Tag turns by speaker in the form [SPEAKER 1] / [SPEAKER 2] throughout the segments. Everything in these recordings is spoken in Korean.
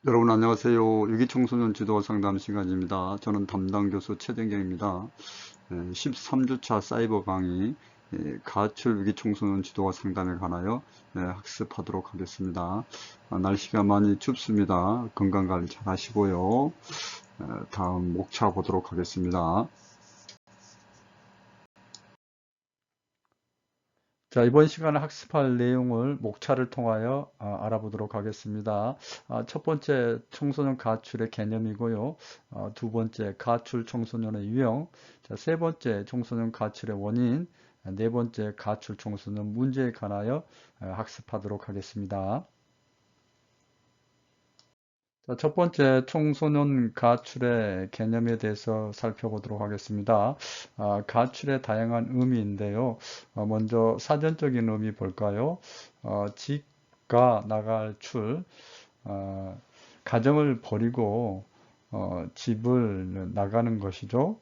[SPEAKER 1] 여러분 안녕하세요. 유기청소년 지도 상담 시간입니다. 저는 담당 교수 최정경입니다. 13주차 사이버 강의 가출 위기청소년 지도와 상담에 관하여 학습하도록 하겠습니다. 날씨가 많이 춥습니다. 건강관리 잘 하시고요. 다음 목차 보도록 하겠습니다. 자, 이번 시간에 학습할 내용을 목차를 통하여 알아보도록 하겠습니다. 첫 번째, 청소년 가출의 개념이고요. 두 번째, 가출 청소년의 유형. 자, 세 번째, 청소년 가출의 원인. 네 번째, 가출 청소년 문제에 관하여 학습하도록 하겠습니다. 자, 첫 번째 청소년 가출의 개념에 대해서 살펴보도록 하겠습니다. 가출의 다양한 의미인데요. 먼저 사전적인 의미 볼까요? 집가 나갈 출, 어, 가정을 버리고 집을 나가는 것이죠.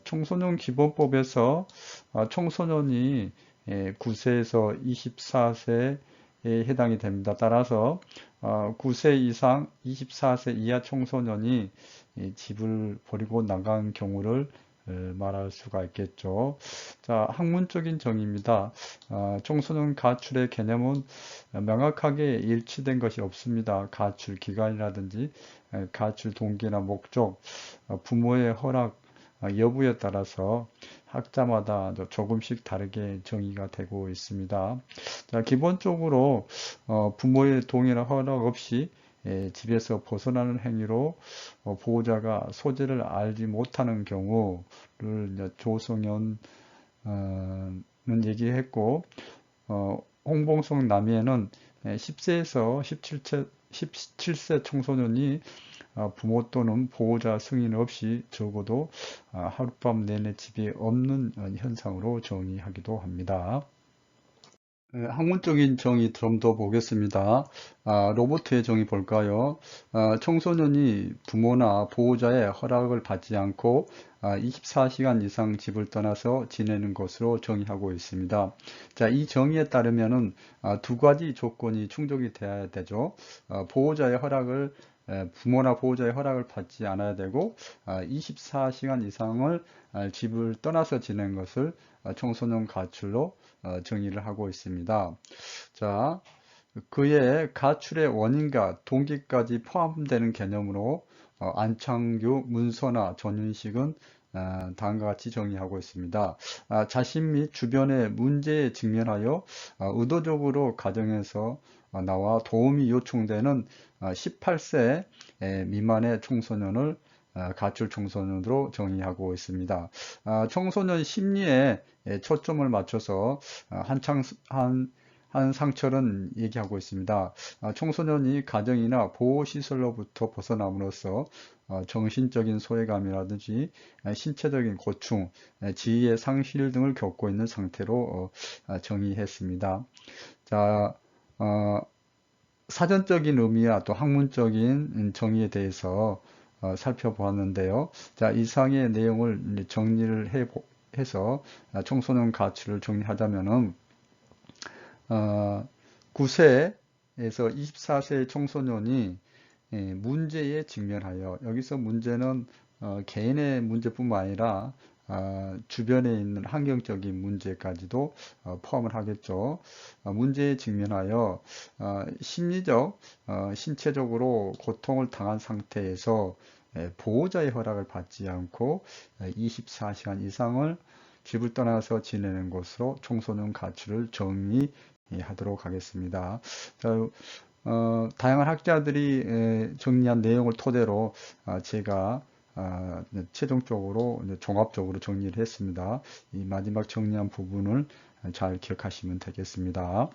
[SPEAKER 1] 청소년 기본법에서 청소년이 9세에서 24세에 해당이 됩니다. 따라서 9세 이상 24세 이하 청소년이 집을 버리고 나간 경우를 말할 수가 있겠죠. 자, 학문적인 정의입니다. 청소년 가출의 개념은 명확하게 일치된 것이 없습니다. 가출 기간이라든지 가출 동기나 목적, 부모의 허락 여부에 따라서 학자마다 조금씩 다르게 정의가 되고 있습니다. 자, 기본적으로 부모의 동의나 허락 없이 집에서 벗어나는 행위로 보호자가 소재를 알지 못하는 경우를 조성현은 얘기했고, 홍봉성 남이에는 10세에서 17세 청소년이 부모 또는 보호자 승인 없이 적어도 하룻밤 내내 집에 없는 현상으로 정의하기도 합니다. 학문적인 정의 좀 더 보겠습니다. 로봇의 정의 볼까요? 청소년이 부모나 보호자의 허락을 받지 않고 24시간 이상 집을 떠나서 지내는 것으로 정의하고 있습니다. 자, 이 정의에 따르면은 두 가지 조건이 충족이 되어야 되죠. 보호자의 허락을 부모나 보호자의 허락을 받지 않아야 되고 24시간 이상을 집을 떠나서 지낸 것을 청소년 가출로 정의를 하고 있습니다. 자, 그의 가출의 원인과 동기까지 포함되는 개념으로 안창규, 문서나 전윤식은 다음과 같이 정의하고 있습니다. 자신 및 주변의 문제에 직면하여 의도적으로 가정에서 나와 도움이 요청되는 18세 미만의 청소년을 가출 청소년으로 정의하고 있습니다. 청소년 심리에 초점을 맞춰서 한 상철은 얘기하고 있습니다. 청소년이 가정이나 보호시설로부터 벗어남으로써 정신적인 소외감이라든지 신체적인 고충, 지위의 상실 등을 겪고 있는 상태로 정의했습니다. 자, 사전적인 의미와 또 학문적인 정의에 대해서 살펴보았는데요. 자, 이상의 내용을 정리를 해서 청소년 가치를 정리하자면은 9세에서 24세 청소년이 문제에 직면하여 여기서 문제는 개인의 문제뿐만 아니라 주변에 있는 환경적인 문제까지도 포함을 하겠죠. 문제에 직면하여 심리적, 신체적으로 고통을 당한 상태에서 보호자의 허락을 받지 않고 24시간 이상을 집을 떠나서 지내는 것으로 청소년 가출을 정의하도록 하겠습니다. 자, 다양한 학자들이 정리한 내용을 토대로 제가 최종적으로 종합적으로 정리를 했습니다. 이 마지막 정리한 부분을 잘 기억하시면 되겠습니다.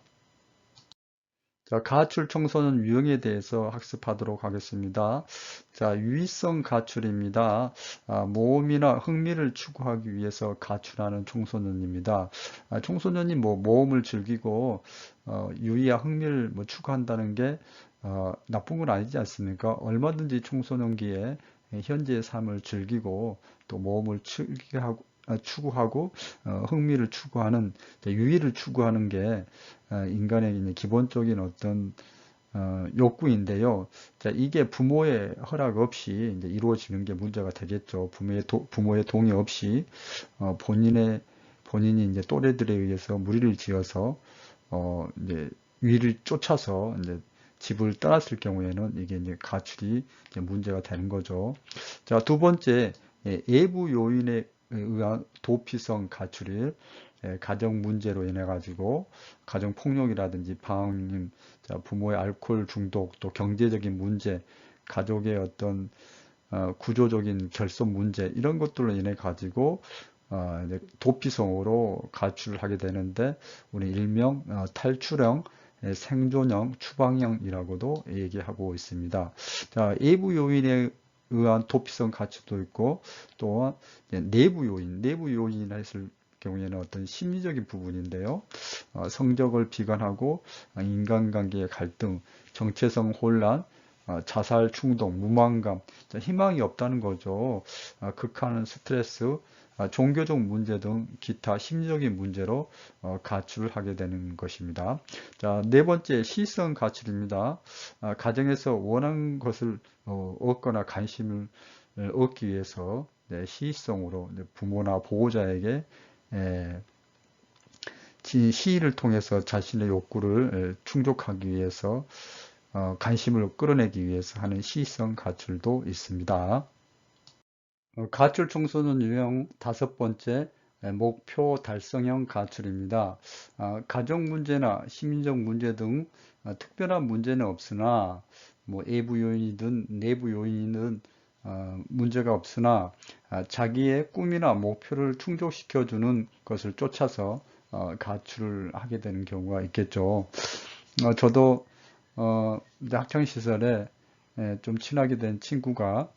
[SPEAKER 1] 자, 가출 청소년 유형에 대해서 학습하도록 하겠습니다. 자, 유의성 가출입니다. 모험이나 흥미를 추구하기 위해서 가출하는 청소년입니다. 청소년이 모험을 즐기고 유의와 흥미를 추구한다는 게 나쁜 건 아니지 않습니까? 얼마든지 청소년기에 현재의 삶을 즐기고 또 모험을 추구하고 흥미를 추구하는 유의를 추구하는 게 인간의 기본적인 어떤 욕구인데요. 자, 이게 부모의 허락 없이 이제 이루어지는 게 문제가 되겠죠. 부모의 동의 없이 본인이 이제 또래들에 의해서 무리를 지어서 이제 위를 쫓아서 이제 집을 떠났을 경우에는 이게 이제 가출이 이제 문제가 되는 거죠. 자, 두 번째, 외부 요인에 의한 도피성 가출일, 가정 문제로 인해 가지고 가정 폭력이라든지 방임, 자, 부모의 알코올 중독, 또 경제적인 문제, 가족의 어떤 구조적인 결손 문제 이런 것들로 인해 가지고 이제 도피성으로 가출을 하게 되는데 우리 일명 탈출형, 생존형, 추방형이라고도 얘기하고 있습니다. 자, 외부 요인에 의한 도피성 가출도 있고 또한 내부 요인이라 했을 경우에는 어떤 심리적인 부분인데요. 성적을 비관하고 인간관계의 갈등, 정체성 혼란, 자살 충동, 무망감, 희망이 없다는 거죠. 극한은 스트레스, 종교적 문제 등 기타 심리적인 문제로 가출을 하게 되는 것입니다. 자, 네 번째 시성 가출입니다. 가정에서 원하는 것을 얻거나 관심을 얻기 위해서 시성으로 부모나 보호자에게 시위를 통해서 자신의 욕구를 충족하기 위해서 관심을 끌어내기 위해서 하는 시성 가출도 있습니다. 가출 청소년 유형 다섯 번째, 목표 달성형 가출입니다. 가정 문제나 심리적 문제 등 특별한 문제는 없으나 뭐 외부 요인이든 내부 요인이든 문제가 없으나 자기의 꿈이나 목표를 충족시켜주는 것을 쫓아서 가출을 하게 되는 경우가 있겠죠. 저도 이제 학창 시절에 좀 친하게 된 친구가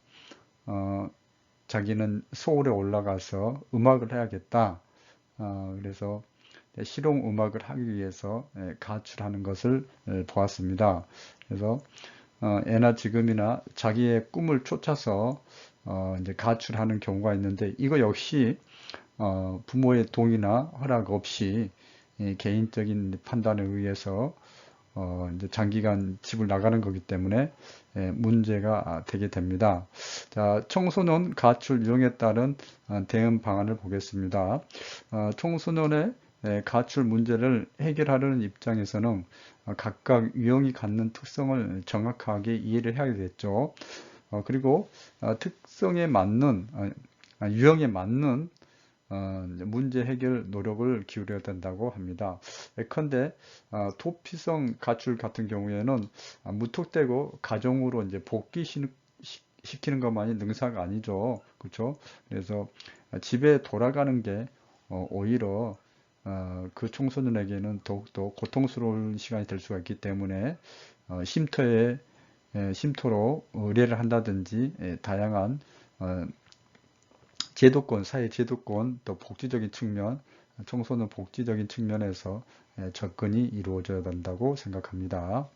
[SPEAKER 1] 자기는 서울에 올라가서 음악을 해야겠다. 그래서 실용 음악을 하기 위해서 가출하는 것을 보았습니다. 그래서 애나 지금이나 자기의 꿈을 쫓아서 이제 가출하는 경우가 있는데 이거 역시 부모의 동의나 허락 없이 개인적인 판단에 의해서 이제 장기간 집을 나가는 거기 때문에 문제가 되게 됩니다. 자, 청소년 가출 유형에 따른 대응 방안을 보겠습니다. 청소년의 가출 문제를 해결하려는 입장에서는 각각 유형이 갖는 특성을 정확하게 이해를 해야겠죠. 그리고 특성에 맞는 유형에 맞는 문제 해결 노력을 기울여야 된다고 합니다. 예컨대 도피성 가출 같은 경우에는 무턱대고 가정으로 이제 복귀시키는 것만이 능사가 아니죠. 그렇죠? 그래서 집에 돌아가는 게 오히려 그 청소년에게는 더욱더 고통스러운 시간이 될 수가 있기 때문에 쉼터로 의뢰를 한다든지 다양한 제도권, 사회 제도권, 또 복지적인 측면, 청소년 복지적인 측면에서 접근이 이루어져야 된다고 생각합니다.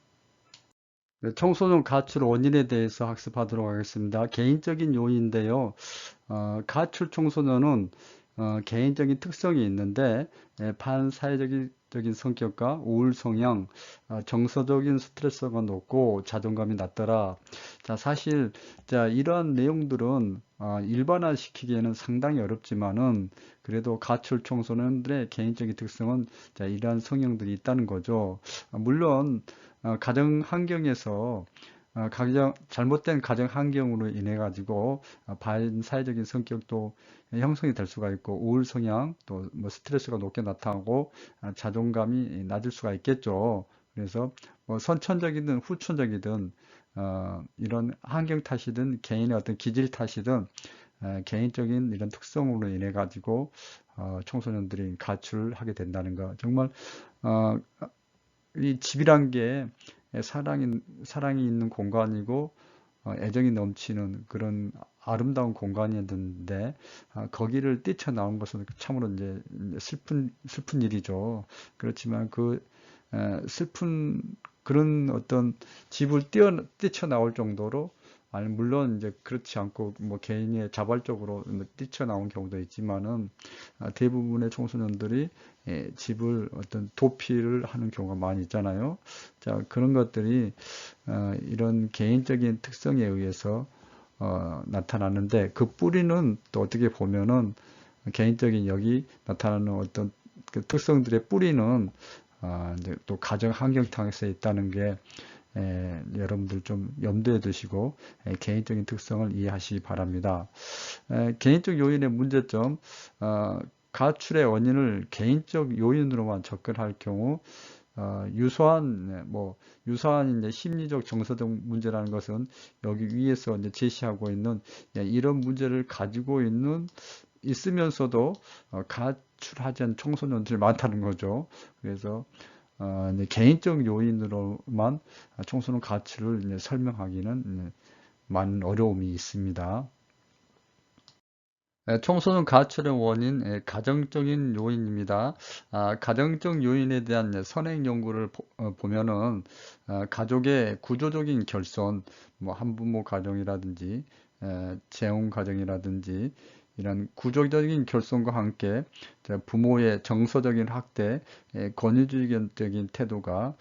[SPEAKER 1] 네, 청소년 가출 원인에 대해서 학습하도록 하겠습니다. 개인적인 요인인데요. 가출 청소년은 개인적인 특성이 있는데 반사회적인 성격과 우울 성향, 정서적인 스트레스가 높고 자존감이 낮더라. 자, 사실 자, 이러한 내용들은 일반화시키기에는 상당히 어렵지만은 그래도 가출 청소년들의 개인적인 특성은 자, 이러한 성향들이 있다는 거죠. 물론 가정 환경에서 잘못된 가정 환경으로 인해 가지고 반사회적인 성격도 형성이 될 수가 있고 우울 성향 또 뭐 스트레스가 높게 나타나고 자존감이 낮을 수가 있겠죠. 그래서 뭐 선천적이든 후천적이든 이런 환경 탓이든 개인의 어떤 기질 탓이든 개인적인 이런 특성으로 인해 가지고 청소년들이 가출하게 된다는 거 정말 어, 이 집이란 게 사랑이 있는 공간이고 애정이 넘치는 그런 아름다운 공간이었는데 거기를 뛰쳐나온 것은 참으로 이제 슬픈 일이죠. 그렇지만 그 슬픈 그런 어떤 집을 뛰쳐나올 정도로 아니, 물론 이제 그렇지 않고 뭐 개인의 자발적으로 뭐 뛰쳐나온 경우도 있지만은 대부분의 청소년들이 집을 어떤 도피를 하는 경우가 많이 있잖아요. 자, 그런 것들이 이런 개인적인 특성에 의해서 나타나는데 그 뿌리는 또 어떻게 보면은 개인적인 여기 나타나는 어떤 그 특성들의 뿌리는 이제 또 가정 환경상에서 있다는 게 여러분들 좀 염두에 두시고 개인적인 특성을 이해하시기 바랍니다. 개인적 요인의 문제점, 가출의 원인을 개인적 요인으로만 접근할 경우 유사한 이제 심리적 정서적 문제라는 것은 여기 위에서 이제 제시하고 있는 이런 문제를 가지고 있으면서도 가출하지 않은 청소년들이 많다는 거죠. 그래서 이제 개인적 요인으로만 청소년 가출을 이제 설명하기는 많은 어려움이 있습니다. 청소년 가출의 원인, 가정적인 요인입니다. 가정적 요인에 대한 선행 연구를 보면은 가족의 구조적인 결손, 뭐 한부모 가정이라든지 재혼 가정이라든지 이런 구조적인 결손과 함께 부모의 정서적인 학대, 권위주의적인 태도가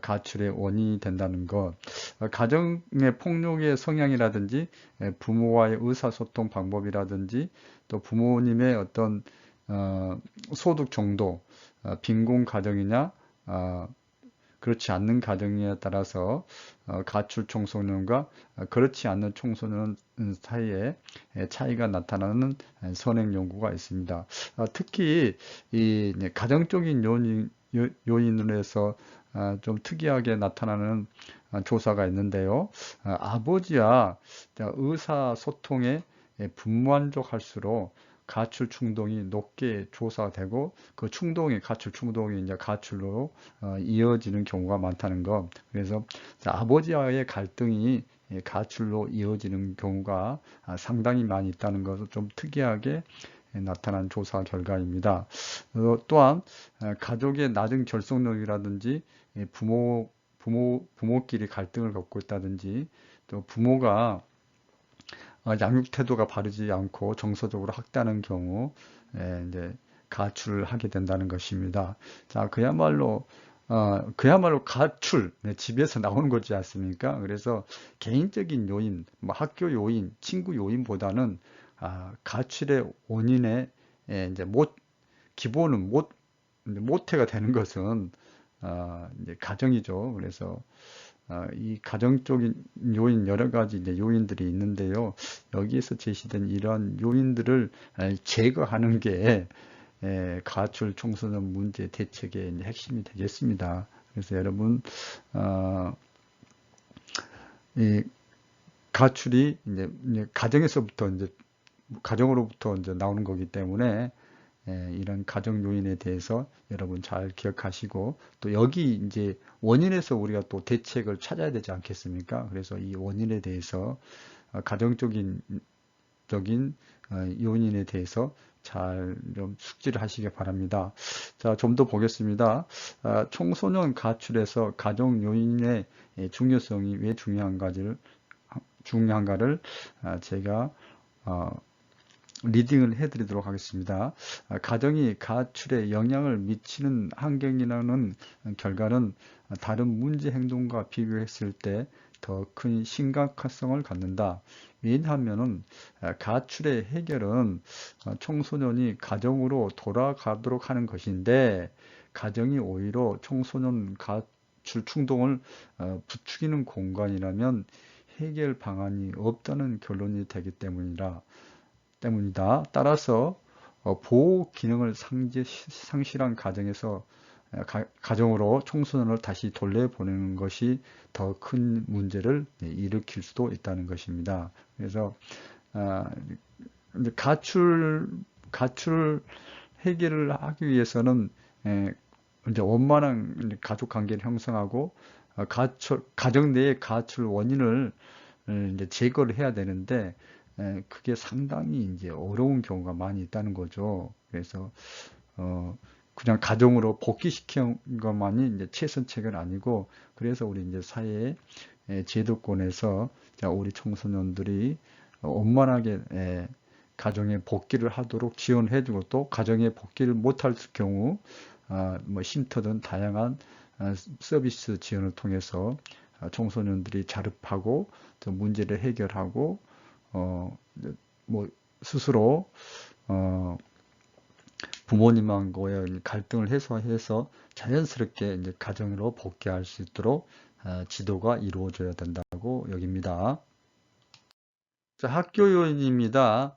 [SPEAKER 1] 가출의 원인이 된다는 것, 가정의 폭력의 성향이라든지 부모와의 의사소통 방법이라든지 또 부모님의 어떤 소득 정도, 빈곤 가정이냐 그렇지 않는 가정에 따라서 가출 청소년과 그렇지 않는 청소년 사이에 차이가 나타나는 선행 연구가 있습니다. 특히 이 가정적인 요인으로 해서 좀 특이하게 나타나는 조사가 있는데요. 아버지와 의사소통에 불만족할수록 가출 충동이 높게 조사되고 그 가출 충동이 이제 가출로 이어지는 경우가 많다는 것. 그래서 아버지와의 갈등이 가출로 이어지는 경우가 상당히 많이 있다는 것을 좀 특이하게 나타난 조사 결과입니다. 또한 가족의 낮은 결속력이라든지 부모끼리 갈등을 겪고 있다든지 또 부모가 양육 태도가 바르지 않고 정서적으로 학대하는 경우 이제 가출을 하게 된다는 것입니다. 자, 그야말로 가출, 집에서 나오는 거지 않습니까? 그래서 개인적인 요인, 뭐 학교 요인, 친구 요인보다는 가출의 원인에 이제 기본은 모태가 되는 것은 이제 가정이죠. 그래서 이 가정적인 요인 여러 가지 이제 요인들이 있는데요. 여기에서 제시된 이러한 요인들을 제거하는 게 가출 청소년 문제 대책의 이제 핵심이 되겠습니다. 그래서 여러분 이 가출이 이제 가정으로부터 이제 나오는 거기 때문에 이런 가정 요인에 대해서 여러분 잘 기억하시고 또 여기 이제 원인에서 우리가 또 대책을 찾아야 되지 않겠습니까? 그래서 이 원인에 대해서 가정적인 요인에 대해서 잘 좀 숙지를 하시기 바랍니다. 자, 좀 더 보겠습니다. 청소년 가출에서 가정 요인의 중요성이 왜 중요한가를 제가 리딩을 해드리도록 하겠습니다. 가정이 가출에 영향을 미치는 환경이라는 결과는 다른 문제 행동과 비교했을 때 더 큰 심각성을 갖는다. 왜냐하면 가출의 해결은 청소년이 가정으로 돌아가도록 하는 것인데 가정이 오히려 청소년 가출 충동을 부추기는 공간이라면 해결 방안이 없다는 결론이 되기 때문이다. 따라서 보호 기능을 상실한 가정으로 청소년을 다시 돌려보내는 것이 더 큰 문제를 일으킬 수도 있다는 것입니다. 그래서 가출 해결을 하기 위해서는 이제 원만한 가족 관계를 형성하고 가정 내의 가출 원인을 이제 제거를 해야 되는데 그게 상당히 이제 어려운 경우가 많이 있다는 거죠. 그래서 그냥 가정으로 복귀시킨 것만이 이제 최선책은 아니고, 그래서 우리 이제 사회 제도권에서 우리 청소년들이 원만하게 가정에 복귀를 하도록 지원해주고, 또 가정에 복귀를 못할 경우 뭐 쉼터 등 다양한 서비스 지원을 통해서 청소년들이 자립하고 또 문제를 해결하고 뭐 스스로 부모님하고의 갈등을 해소해서 자연스럽게 이제 가정으로 복귀할 수 있도록 지도가 이루어져야 된다고 여깁니다. 자, 학교 요인입니다.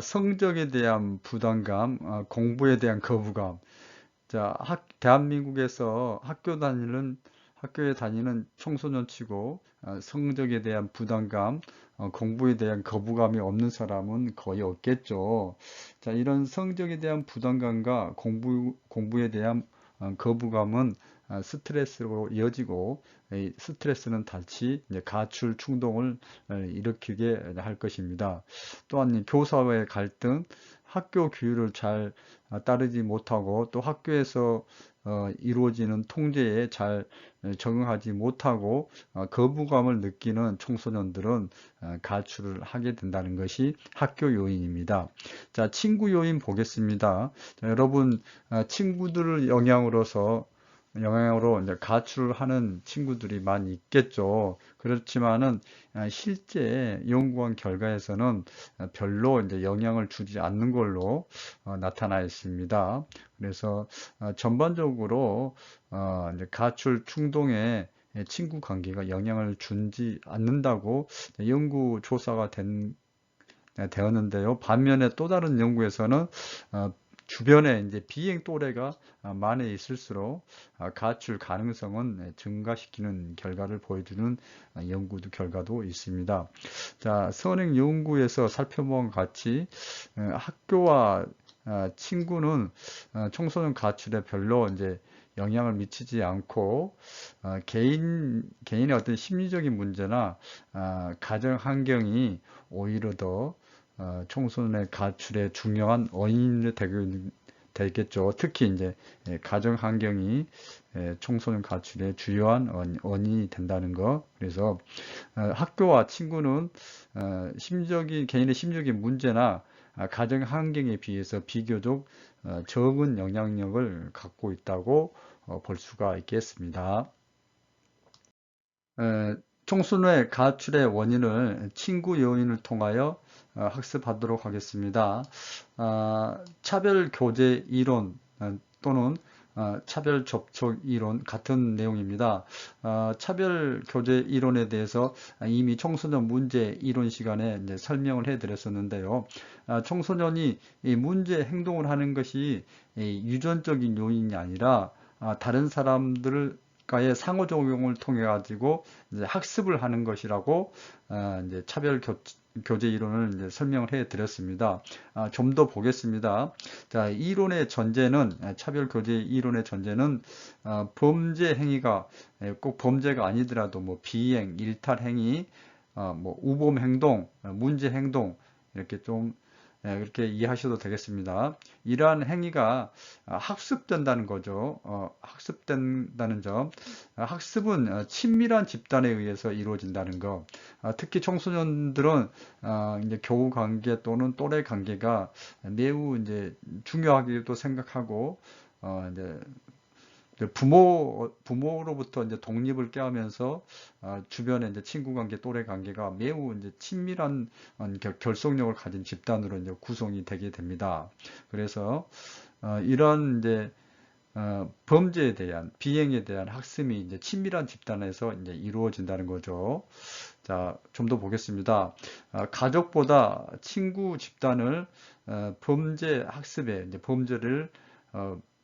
[SPEAKER 1] 성적에 대한 부담감, 공부에 대한 거부감. 자, 대한민국에서 학교에 다니는 청소년 치고 성적에 대한 부담감, 공부에 대한 거부감이 없는 사람은 거의 없겠죠. 자, 이런 성적에 대한 부담감과 공부에 대한 거부감은 스트레스로 이어지고, 이 스트레스는 다시 이제 가출 충동을 일으키게 할 것입니다. 또한 교사와의 갈등, 학교 규율을 잘 따르지 못하고, 또 학교에서 이루어지는 통제에 잘 적응하지 못하고 거부감을 느끼는 청소년들은 가출을 하게 된다는 것이 학교 요인입니다. 자, 친구 요인 보겠습니다. 자, 여러분, 친구들 영향으로 이제 가출을 하는 친구들이 많이 있겠죠. 그렇지만은 실제 연구한 결과에서는 별로 이제 영향을 주지 않는 걸로 나타나 있습니다. 그래서 전반적으로 이제 가출 충동에 친구 관계가 영향을 주지 않는다고 연구 조사가 되었는데요. 반면에 또 다른 연구에서는 주변에 이제 비행 또래가 많이 있을수록 가출 가능성은 증가시키는 결과를 보여주는 결과도 있습니다. 자, 선행 연구에서 살펴본 것 같이 학교와 친구는 청소년 가출에 별로 이제 영향을 미치지 않고, 개인의 어떤 심리적인 문제나 가정 환경이 오히려 더 청소년의 가출의 중요한 원인이 되겠죠. 특히 이제 가정 환경이 청소년 가출의 주요한 원인이 된다는 거. 그래서 학교와 친구는 개인의 심리적인 문제나 가정 환경에 비해서 비교적 적은 영향력을 갖고 있다고 볼 수가 있겠습니다. 청소년의 가출의 원인을 친구 요인을 통하여 학습하도록 하겠습니다. 차별 교제 이론 또는 차별 접촉 이론 같은 내용입니다. 차별 교제 이론에 대해서 이미 청소년 문제 이론 시간에 이제 설명을 해드렸었는데요. 청소년이 이 문제 행동을 하는 것이 유전적인 요인이 아니라 다른 사람들과의 상호작용을 통해 가지고 이제 학습을 하는 것이라고 이제 차별 교제 이론을 이제 설명을 해 드렸습니다. 좀 더 보겠습니다. 자, 차별 교제 이론의 전제는 범죄 행위가 꼭 범죄가 아니더라도 뭐 비행, 일탈 행위, 뭐 우범 행동, 문제 행동 이렇게 좀 그렇게 이해하셔도 되겠습니다. 이러한 행위가 학습된다는 거죠. 학습된다는 점. 학습은 친밀한 집단에 의해서 이루어진다는 것. 특히 청소년들은 이제 교우 관계 또는 또래 관계가 매우 이제 중요하기도 생각하고, 이제 부모로부터 이제 독립을 꾀하면서 주변에 이제 친구 관계, 또래 관계가 매우 이제 친밀한 결속력을 가진 집단으로 이제 구성이 되게 됩니다. 그래서 이런 이제 범죄에 대한 비행에 대한 학습이 이제 친밀한 집단에서 이제 이루어진다는 거죠. 자, 좀 더 보겠습니다. 가족보다 친구 집단을 범죄 학습에 이제 범죄를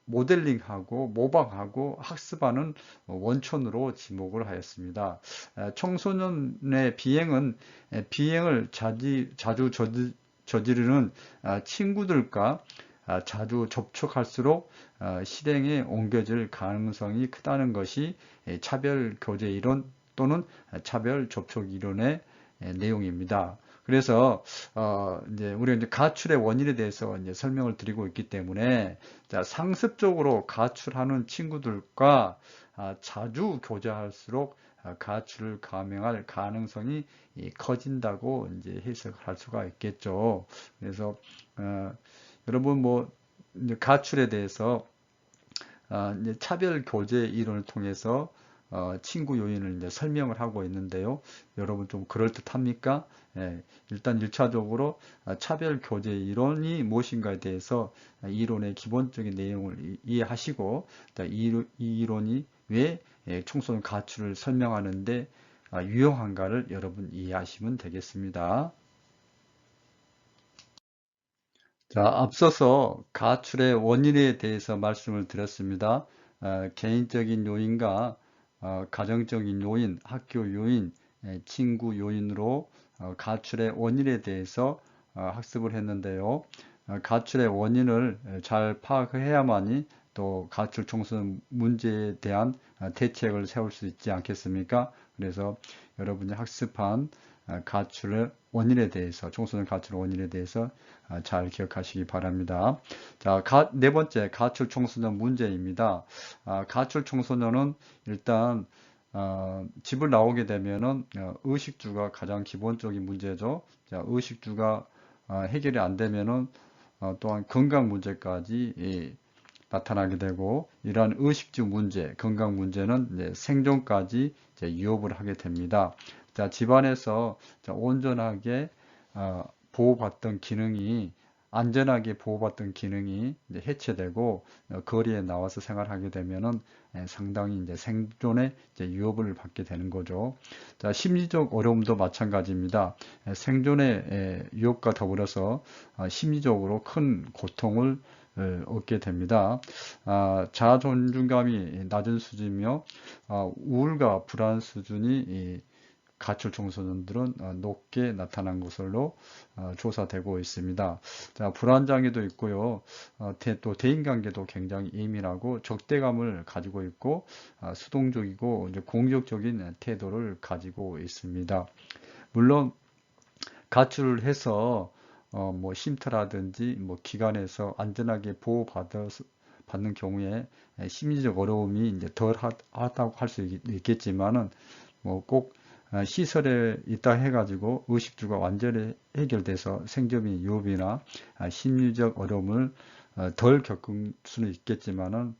[SPEAKER 1] 모델링하고 모방하고 학습하는 원천으로 지목을 하였습니다. 청소년의 비행을 자주 저지르는 친구들과 자주 접촉할수록 실행에 옮겨질 가능성이 크다는 것이 차별 교제 이론 또는 차별 접촉 이론의 내용입니다. 그래서 이제 우리가 이제 가출의 원인에 대해서 이제 설명을 드리고 있기 때문에 자, 상습적으로 가출하는 친구들과 자주 교제할수록 가출을 감행할 가능성이 커진다고 이제 해석할 수가 있겠죠. 그래서 여러분 뭐 이제 가출에 대해서 이제 차별 교제 이론을 통해서 친구 요인을 이제 설명을 하고 있는데요. 여러분 좀 그럴듯합니까? 예, 일단 1차적으로 차별 교제 이론이 무엇인가에 대해서 이론의 기본적인 내용을 이해하시고 이 이론이 왜 청소년 가출을 설명하는데 유용한가를 여러분 이해하시면 되겠습니다. 자, 앞서서 가출의 원인에 대해서 말씀을 드렸습니다. 개인적인 요인과 가정적인 요인, 학교 요인, 친구 요인으로 가출의 원인에 대해서 학습을 했는데요. 가출의 원인을 잘 파악해야만이 또 가출 청소년 문제에 대한 대책을 세울 수 있지 않겠습니까? 그래서 여러분이 학습한 가출의 원인에 대해서, 청소년 가출 원인에 대해서 잘 기억하시기 바랍니다. 자, 네 번째, 가출 청소년 문제입니다. 가출 청소년은 일단 집을 나오게 되면은 의식주가 가장 기본적인 문제죠. 자, 의식주가 해결이 안 되면은 또한 건강 문제까지 나타나게 되고, 이러한 의식주 문제, 건강 문제는 이제 생존까지 이제 위협을 하게 됩니다. 자, 집안에서 온전하게 보호받던 기능이, 안전하게 보호받던 기능이 이제 해체되고 거리에 나와서 생활하게 되면은 상당히 이제 생존에 이제 위협을 받게 되는 거죠. 자, 심리적 어려움도 마찬가지입니다. 생존의 위협과 더불어서 심리적으로 큰 고통을 얻게 됩니다. 자아 존중감이 낮은 수준이며 우울과 불안 수준이 가출 청소년들은 높게 나타난 것으로 조사되고 있습니다. 자, 불안장애도 있고요. 또 대인관계도 굉장히 예민하고 적대감을 가지고 있고 수동적이고 이제 공격적인 태도를 가지고 있습니다. 물론 가출을 해서 뭐 쉼터라든지 뭐 기관에서 안전하게 받는 경우에 심리적 어려움이 이제 덜 하다고 할 수 있겠지만은 뭐꼭 시설에 있다 해가지고 의식주가 완전히 해결돼서 생존의 유업이나 심리적 어려움을 덜 겪을 수는 있겠지만은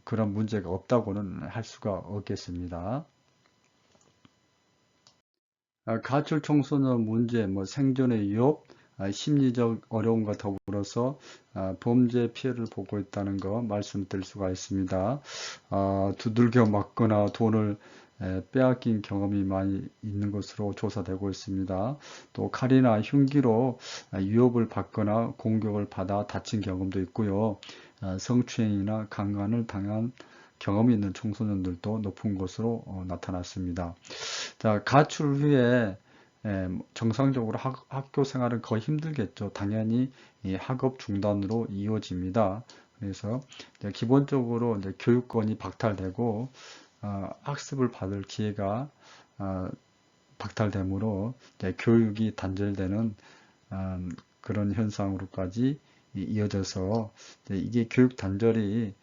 [SPEAKER 1] 그런 문제가 없다고는 할 수가 없겠습니다. 가출 청소년 문제, 뭐 생존의 위협, 심리적 어려움과 더불어서 범죄 피해를 보고 있다는 거 말씀드릴 수가 있습니다. 두들겨 맞거나 돈을 빼앗긴 경험이 많이 있는 것으로 조사되고 있습니다. 또 칼이나 흉기로 위협을 받거나 공격을 받아 다친 경험도 있고요. 성추행이나 강간을 당한 경험이 있는 청소년들도 높은 것으로 나타났습니다. 자, 가출 후에 정상적으로 학교 생활은 거의 힘들겠죠. 당연히 이 학업 중단으로 이어집니다. 그래서 기본적으로 이제 교육권이 박탈되고 학습을 받을 기회가 박탈되므로 교육이 단절되는 그런 현상으로까지 이어져서 이게 교육 단절이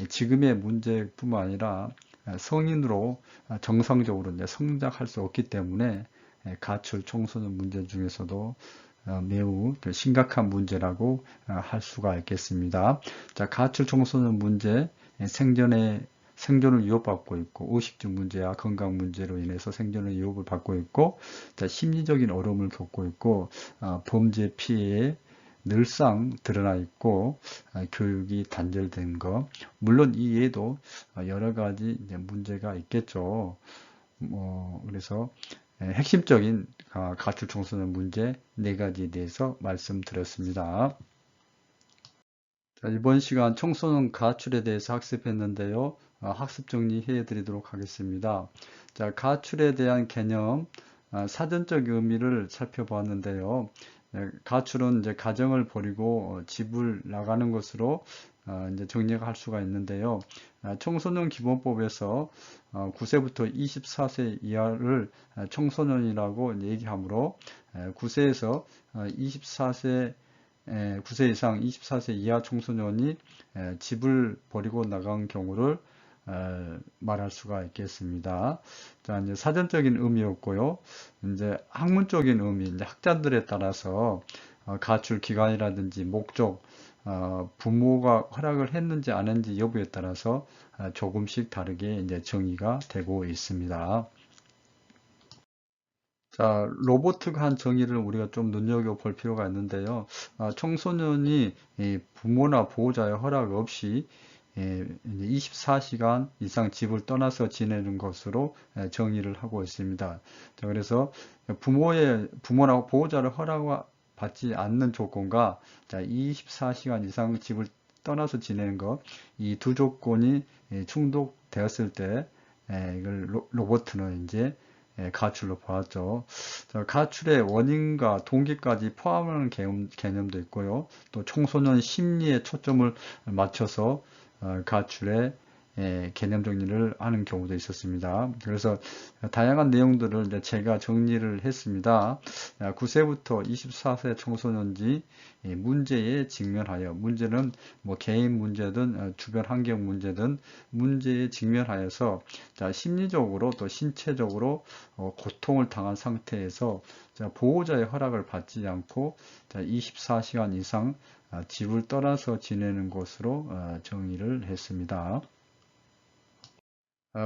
[SPEAKER 1] 지금의 문제뿐만 아니라 성인으로 정상적으로 성장할 수 없기 때문에 가출 청소년 문제 중에서도 매우 심각한 문제라고 할 수가 있겠습니다. 자, 가출 청소년 문제, 생존을 위협받고 있고, 의식주 문제와 건강 문제로 인해서 생존의 위협을 받고 있고, 자, 심리적인 어려움을 겪고 있고, 범죄 피해에 늘상 드러나 있고 교육이 단절된 것, 물론 이외에도 여러 가지 문제가 있겠죠. 그래서 핵심적인 가출 청소년 문제 4가지에 대해서 말씀드렸습니다. 자, 이번 시간 청소년 가출에 대해서 학습했는데요. 학습 정리해 드리도록 하겠습니다. 자, 가출에 대한 개념, 사전적 의미를 살펴보았는데요. 가출은 이제 가정을 버리고 집을 나가는 것으로 이제 정리할 수가 있는데요. 청소년 기본법에서 9세부터 24세 이하를 청소년이라고 얘기하므로 9세에서 24세 9세 이상 24세 이하 청소년이 집을 버리고 나간 경우를 말할 수가 있겠습니다. 자, 이제 사전적인 의미였고요. 이제 학문적인 의미, 이제 학자들에 따라서 가출 기간이라든지 목적, 부모가 허락을 했는지 안 했는지 여부에 따라서 조금씩 다르게 이제 정의가 되고 있습니다. 자, 로보트가 한 정의를 우리가 좀 눈여겨볼 필요가 있는데요. 청소년이 부모나 보호자의 허락 없이 24시간 이상 집을 떠나서 지내는 것으로 정의를 하고 있습니다. 자, 그래서 부모나 보호자를 허락받지 않는 조건과 24시간 이상 집을 떠나서 지내는 것, 이 두 조건이 충족되었을 때 이걸 로보트는 이제 가출로 보았죠. 가출의 원인과 동기까지 포함하는 개념도 있고요. 또 청소년 심리에 초점을 맞춰서 가출의 개념 정리를 하는 경우도 있었습니다. 그래서 다양한 내용들을 이제 제가 정리를 했습니다. 9세부터 24세 청소년지 문제에 직면하여, 문제는 뭐 개인 문제든 주변 환경 문제든 문제에 직면하여서 심리적으로 또 신체적으로 고통을 당한 상태에서 보호자의 허락을 받지 않고 24시간 이상 집을 떠나서 지내는 것으로 정의를 했습니다.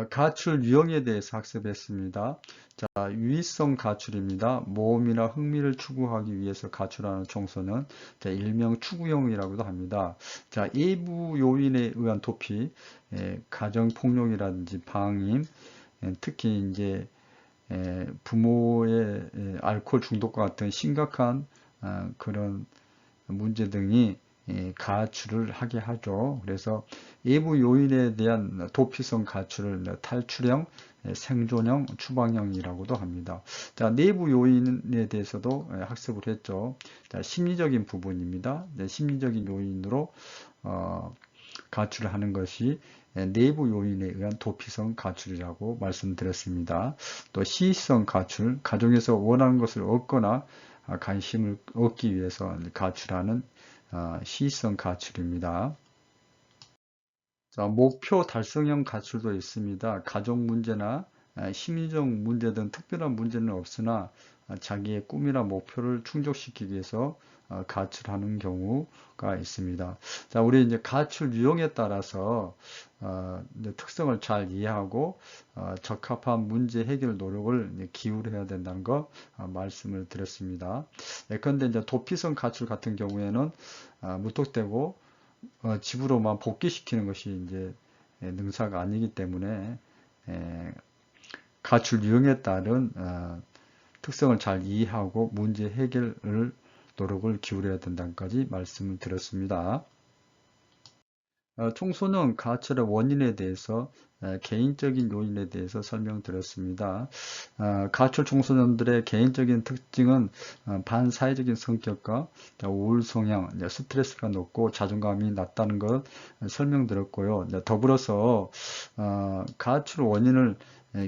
[SPEAKER 1] 가출 유형에 대해서 학습했습니다. 자, 유의성 가출입니다. 모험이나 흥미를 추구하기 위해서 가출하는 청소는 일명 추구형이라고도 합니다. 자, 외부 요인에 의한 도피, 가정폭력이라든지 방임, 특히 이제 부모의 알코올 중독과 같은 심각한 그런 문제 등이 가출을 하게 하죠. 그래서 외부 요인에 대한 도피성 가출을 탈출형, 생존형, 추방형이라고도 합니다. 자, 내부 요인에 대해서도 학습을 했죠. 자, 심리적인 부분입니다. 심리적인 요인으로 가출을 하는 것이 내부 요인에 의한 도피성 가출이라고 말씀드렸습니다. 또 시의성 가출, 가정에서 원하는 것을 얻거나 관심을 얻기 위해서 가출하는 시의성 가출입니다. 자, 목표 달성형 가출도 있습니다. 가족 문제나 심리적 문제 등 특별한 문제는 없으나 자기의 꿈이나 목표를 충족시키기 위해서 가출하는 경우가 있습니다. 자, 우리 이제 가출 유형에 따라서 이제 특성을 잘 이해하고 적합한 문제 해결 노력을 이제 기울여야 된다는 거 말씀을 드렸습니다. 그런데 이제 도피성 가출 같은 경우에는 무턱대고 집으로만 복귀시키는 것이 이제 능사가 아니기 때문에 가출 유형에 따른 특성을 잘 이해하고 문제 해결을 노력을 기울여야 된다까지 말씀을 드렸습니다. 청소년 가출의 원인에 대해서 개인적인 요인에 대해서 설명드렸습니다. 가출 청소년들의 개인적인 특징은 반사회적인 성격과 우울 성향, 스트레스가 높고 자존감이 낮다는 것 설명드렸고요. 더불어서 가출 원인을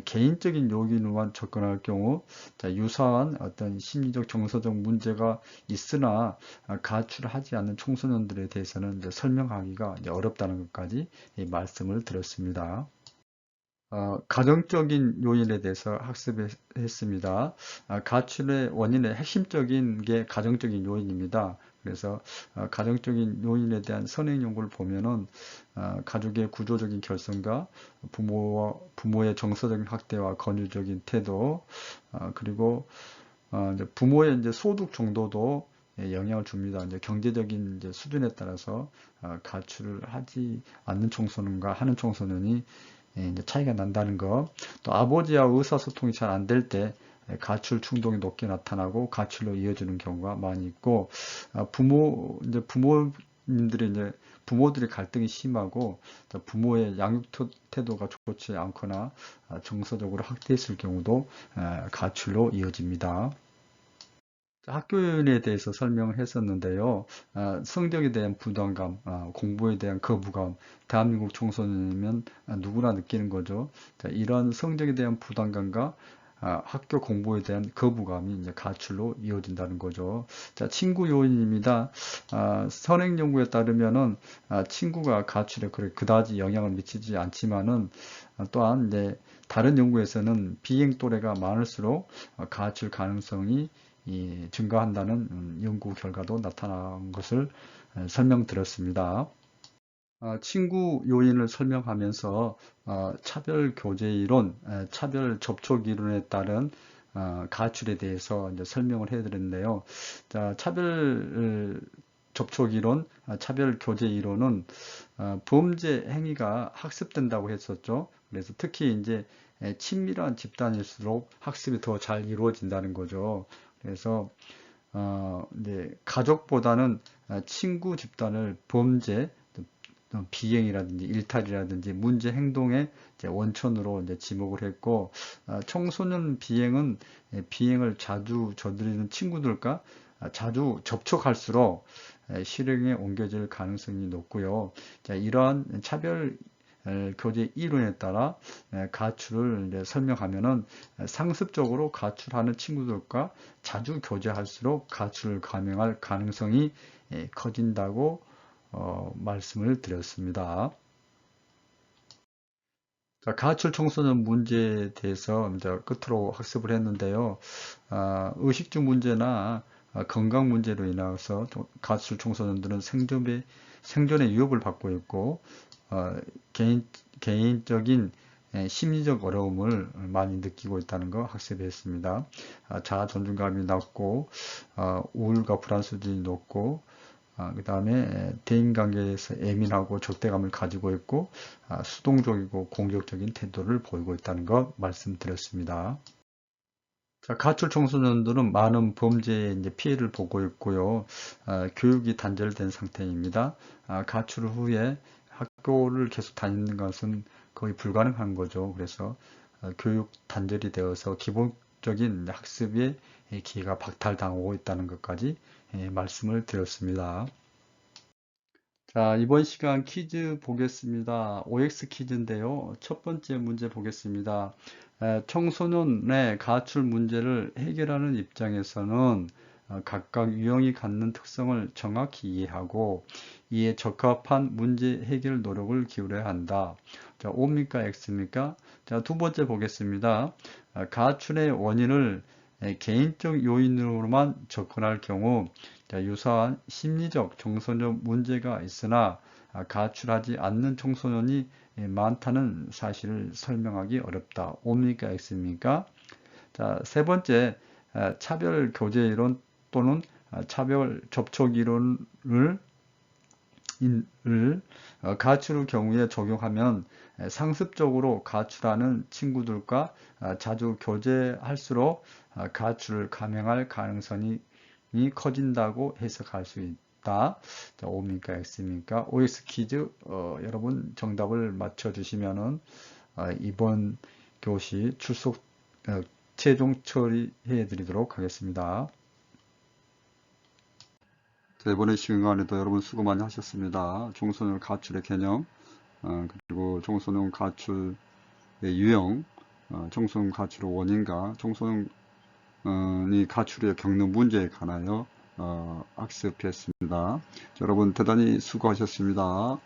[SPEAKER 1] 개인적인 요인으로만 접근할 경우 유사한 어떤 심리적 정서적 문제가 있으나 가출을 하지 않는 청소년들에 대해서는 설명하기가 어렵다는 것까지 말씀을 드렸습니다. 가정적인 요인에 대해서 학습했습니다. 가출의 원인의 핵심적인 게 가정적인 요인입니다. 그래서 가정적인 요인에 대한 선행 연구를 보면은 가족의 구조적인 결성과 부모의 정서적인 학대와 권위적인 태도, 그리고 이제 부모의 이제 소득 정도도 영향을 줍니다. 이제 경제적인 이제 수준에 따라서 가출을 하지 않는 청소년과 하는 청소년이 이제 차이가 난다는 거. 또 아버지와 의사소통이 잘 안 될 때 가출 충동이 높게 나타나고 가출로 이어지는 경우가 많이 있고, 부모들의 갈등이 심하고 부모의 양육 태도가 좋지 않거나 정서적으로 학대했을 경우도 가출로 이어집니다. 학교에 대해서 설명을 했었는데요. 성적에 대한 부담감, 공부에 대한 거부감, 대한민국 청소년이면 누구나 느끼는 거죠. 자, 이런 성적에 대한 부담감과 학교 공부에 대한 거부감이 이제 가출로 이어진다는 거죠. 자, 친구 요인입니다. 선행 연구에 따르면은 친구가 가출에 그다지 영향을 미치지 않지만은 또한 이제 다른 연구에서는 비행 또래가 많을수록 가출 가능성이 증가한다는 연구 결과도 나타난 것을 설명드렸습니다. 친구 요인을 설명하면서 차별 교제 이론, 차별 접촉 이론에 따른 가출에 대해서 이제 설명을 해드렸는데요. 자, 차별 접촉 이론, 차별 교제 이론은 범죄 행위가 학습된다고 했었죠. 그래서 특히 이제 친밀한 집단일수록 학습이 더 잘 이루어진다는 거죠. 그래서 이제 가족보다는 친구 집단을 범죄, 비행이라든지 일탈이라든지 문제 행동의 원천으로 이제 지목을 했고, 청소년 비행은 비행을 자주 저지르는 친구들과 자주 접촉할수록 실행에 옮겨질 가능성이 높고요. 자, 이러한 차별 교제 이론에 따라 가출을 이제 설명하면은 상습적으로 가출하는 친구들과 자주 교제할수록 가출을 감행할 가능성이 커진다고 말씀을 드렸습니다. 자, 가출 청소년 문제에 대해서 이제 끝으로 학습을 했는데요. 의식주 문제나 건강 문제로 인해서 가출 청소년들은 생존의 위협을 받고 있고, 개인적인 심리적 어려움을 많이 느끼고 있다는 거 학습했습니다. 자아 존중감이 낮고, 우울과 불안 수준이 높고, 그 다음에 대인관계에서 예민하고 적대감을 가지고 있고, 수동적이고 공격적인 태도를 보이고 있다는 것 말씀드렸습니다. 자, 가출 청소년들은 많은 범죄에 이제 피해를 보고 있고요. 교육이 단절된 상태입니다. 가출 후에 학교를 계속 다니는 것은 거의 불가능한 거죠. 그래서 교육 단절이 되어서 기본적인 학습의 기회가 박탈당하고 있다는 것까지 말씀을 드렸습니다. 자, 이번 시간 퀴즈 보겠습니다. OX 퀴즈인데요. 첫 번째 문제 보겠습니다. 청소년의 가출 문제를 해결하는 입장에서는 각각 유형이 갖는 특성을 정확히 이해하고 이에 적합한 문제 해결 노력을 기울여야 한다. 자, O입니까? X입니까? 자, 두 번째 보겠습니다. 가출의 원인을 개인적 요인으로만 접근할 경우 유사한 심리적 청소년 문제가 있으나 가출하지 않는 청소년이 많다는 사실을 설명하기 어렵다. O입니까? X입니까? 자, 세 번째, 차별 교제 이론 또는 차별 접촉 이론을 가출 후 경우에 적용하면 상습적으로 가출하는 친구들과 자주 교제할수록 가출을 감행할 가능성이 커진다고 해석할 수 있다. 자, O입니까? X입니까? OX 퀴즈 여러분 정답을 맞춰주시면은 이번 교시 출석 최종 처리해 드리도록 하겠습니다. 자, 이번에 시간에도 여러분 수고 많이 하셨습니다. 청소년 가출의 개념, 그리고 청소년 가출의 유형, 청소년 가출의 원인과 청소년이 가출에 겪는 문제에 관하여 학습했습니다. 여러분 대단히 수고하셨습니다.